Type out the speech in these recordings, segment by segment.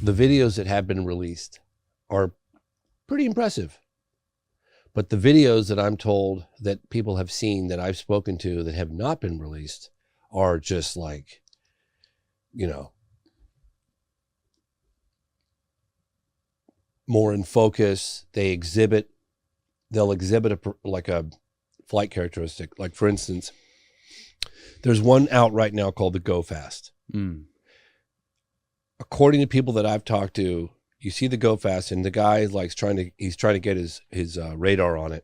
The videos that have been released are pretty impressive. But the videos that I'm told that people have seen, that I've spoken to, that have not been released are just like, you know, more in focus. They'll exhibit like a flight characteristic. Like, for instance, there's one out right now called the Go Fast. According to people that I've talked to, you see the Go Fast, and the guy is like he's trying to get his radar on it.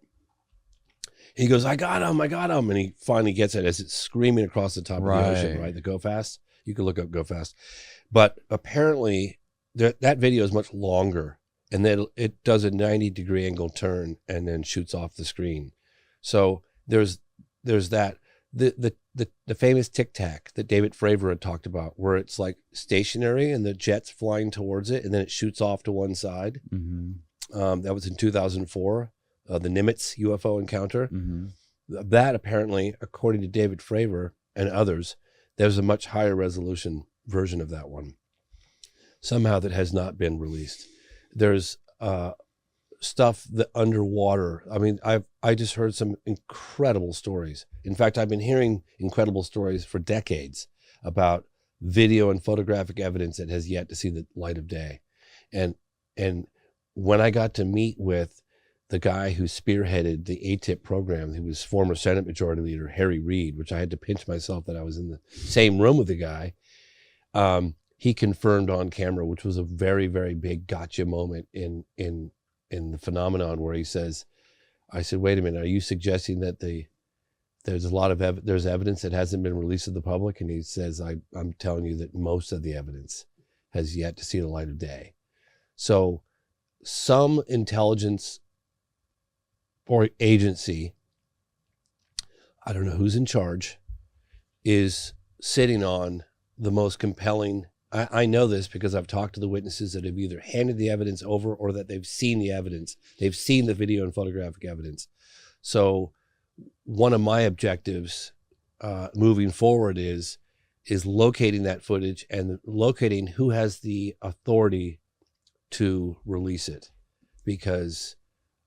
He goes, I got him, and he finally gets it as it's screaming across the top of the ocean, right? The Go Fast. You can look up Go Fast. But apparently that video is much longer, and then it does a 90-degree angle turn and then shoots off the screen. So there's that. The famous Tic Tac that David Fravor had talked about, where it's like stationary and the jet's flying towards it, and then it shoots off to one side. That was in 2004, the Nimitz UFO encounter. That apparently, according to David Fravor and others, there's a much higher resolution version of that one, somehow, that has not been released. There's stuff that underwater. I mean, I just heard some incredible stories. In fact, I've been hearing incredible stories for decades about video and photographic evidence that has yet to see the light of day. And when I got to meet with the guy who spearheaded the ATIP program, who was former Senate Majority Leader Harry Reid, which I had to pinch myself that I was in the same room with the guy, he confirmed on camera, which was a very, very big gotcha moment in the phenomenon, where he says, I said, wait a minute, are you suggesting that there's a lot of there's evidence that hasn't been released to the public? And he says, I'm telling you that most of the evidence has yet to see the light of day. So some intelligence or agency, I don't know who's in charge, is sitting on the most compelling. I know this because I've talked to the witnesses that have either handed the evidence over or that they've seen the evidence. They've seen the video and photographic evidence. So one of my objectives moving forward is locating that footage and locating who has the authority to release it. Because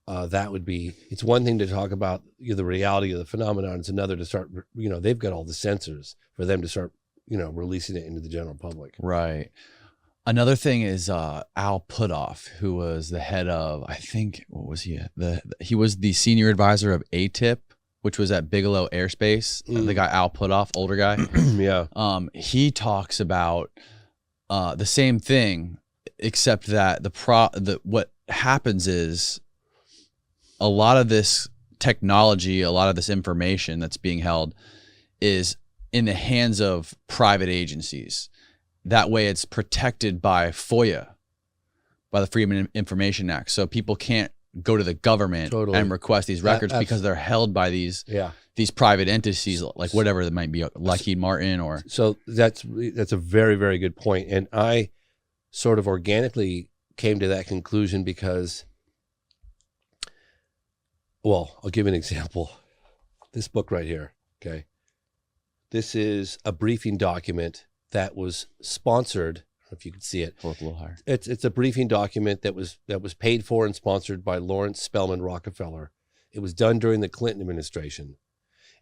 that would be, it's one thing to talk about the reality of the phenomenon. It's another to start, they've got all the sensors for them to start releasing it into the general public. Right. Another thing is Al Puthoff, who was the head of, I think, what was he? He was the senior advisor of ATIP, which was at Bigelow Airspace. The guy Al Puthoff, older guy. Yeah. He talks about the same thing, except that what happens is a lot of this technology, a lot of this information that's being held is in the hands of private agencies. That way it's protected by FOIA, by the Freedom of Information Act. So people can't go to the government and request these records because they're held by these private entities, like whatever that might be, Lockheed Martin or. So that's a very, very good point. And I sort of organically came to that conclusion because, well, I'll give you an example. This book right here, okay? This is a briefing document that was sponsored. I don't know if you can see it. Pull it a little higher. It's a briefing document that was paid for and sponsored by Lawrence Spelman Rockefeller. It was done during the Clinton administration.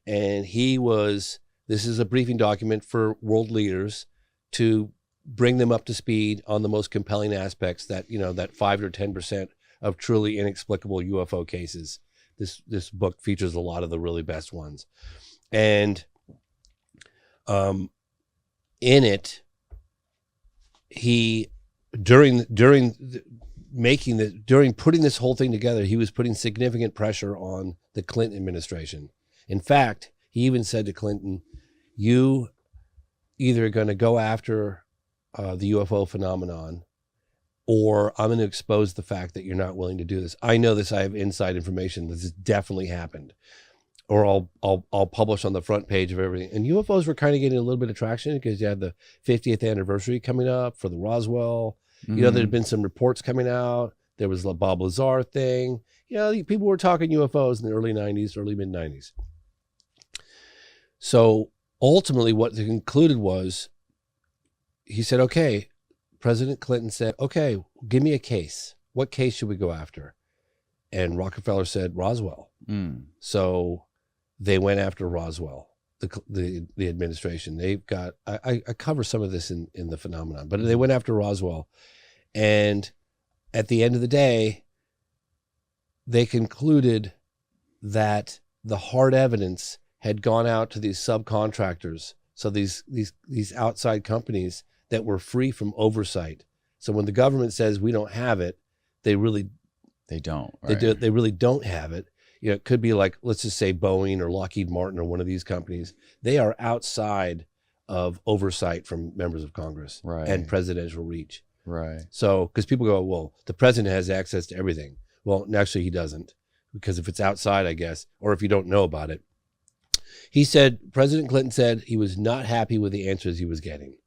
And this is a briefing document for world leaders to bring them up to speed on the most compelling aspects that 5 or 10% of truly inexplicable UFO cases. This book features a lot of the really best ones. And in it, he during putting this whole thing together, he was putting significant pressure on the Clinton administration. In fact, he even said to Clinton, "You either going to go after the UFO phenomenon, or I'm going to expose the fact that you're not willing to do this. I know this. I have inside information. This has definitely happened." Or I'll publish on the front page of everything. And UFOs were kind of getting a little bit of traction because you had the 50th anniversary coming up for the Roswell. Mm-hmm. There had been some reports coming out. There was the Bob Lazar thing. People were talking UFOs in the early 90s, early mid 90s. So ultimately what they concluded was, he said, okay, President Clinton said, okay, give me a case. What case should we go after? And Rockefeller said, Roswell. So they went after Roswell, the administration. They've got, I cover some of this in the phenomenon, but they went after Roswell. And at the end of the day, they concluded that the hard evidence had gone out to these subcontractors. So these outside companies that were free from oversight. So when the government says we don't have it, they don't. Right? They really don't have it. You know, it could be like, let's just say Boeing or Lockheed Martin or one of these companies. They are outside of oversight from members of Congress and presidential reach. Right. So, because people go, well, the president has access to everything. Well, actually he doesn't, because if it's outside, I guess, or if you don't know about it. He said, President Clinton said he was not happy with the answers he was getting.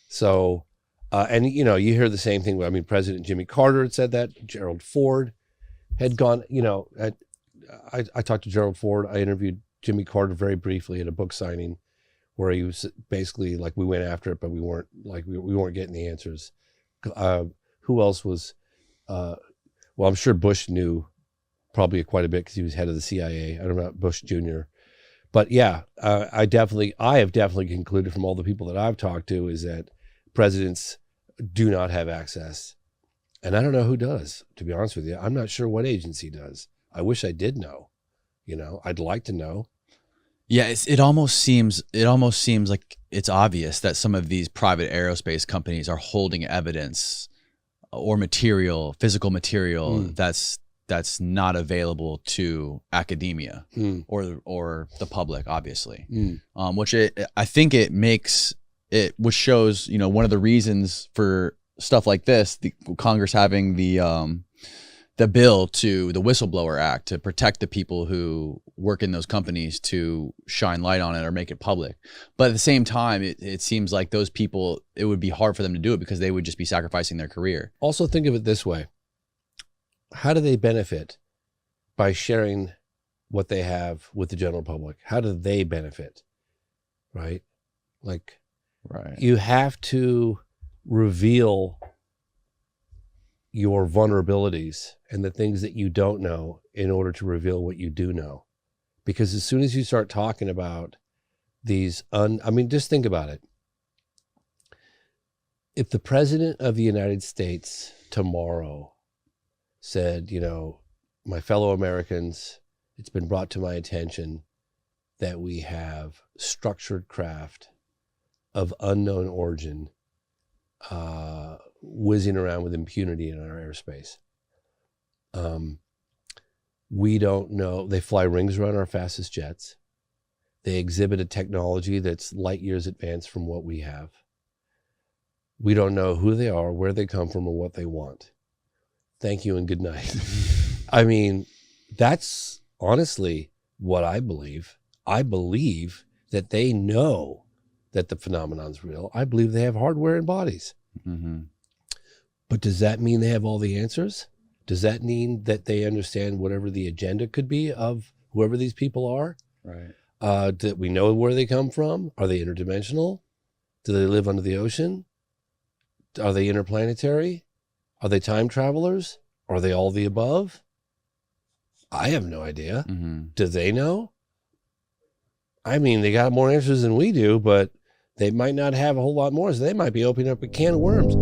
So, and you know, you hear the same thing. I mean, President Jimmy Carter had said that. Gerald Ford had gone, you know, I talked to Gerald Ford. I interviewed Jimmy Carter very briefly at a book signing where he was basically like, we went after it, but we weren't getting the answers. Who else was, well, I'm sure Bush knew probably quite a bit because he was head of the CIA. I don't know about Bush Jr. But yeah, I have definitely concluded from all the people that I've talked to is that presidents do not have access. And I don't know who does, to be honest with you. I'm not sure what agency does. I wish I did know. You know, I'd like to know. Yeah, it almost seems like it's obvious that some of these private aerospace companies are holding evidence or material, physical material that's not available to academia or the public, obviously. Which I think it makes it, which shows, you know, one of the reasons for stuff like this, the Congress having the bill to the Whistleblower Act to protect the people who work in those companies, to shine light on it or make it public. But at the same time, it seems like those people, it would be hard for them to do it because they would just be sacrificing their career. Also think of it this way. How do they benefit by sharing what they have with the general public? How do they benefit? Right? Like, you have to reveal your vulnerabilities and the things that you don't know in order to reveal what you do know. Because as soon as you start talking about these, I mean, just think about it. If the president of the United States tomorrow said, you know, my fellow Americans, it's been brought to my attention that we have structured craft of unknown origin whizzing around with impunity in our airspace. We don't know. They fly rings around our fastest jets. They exhibit a technology that's light years advanced from what we have. We don't know who they are, where they come from, or what they want. Thank you and good night. I mean, that's honestly what I believe. I believe that they know that the phenomenon's real. I believe they have hardware and bodies. But does that mean they have all the answers? Does that mean that they understand whatever the agenda could be of whoever these people are? Right. That we know where they come from? Are they interdimensional? Do they live under the ocean? Are they interplanetary? Are they time travelers? Are they all the above? I have no idea. Do they know? I mean, they got more answers than we do, but they might not have a whole lot more, so they might be opening up a can of worms.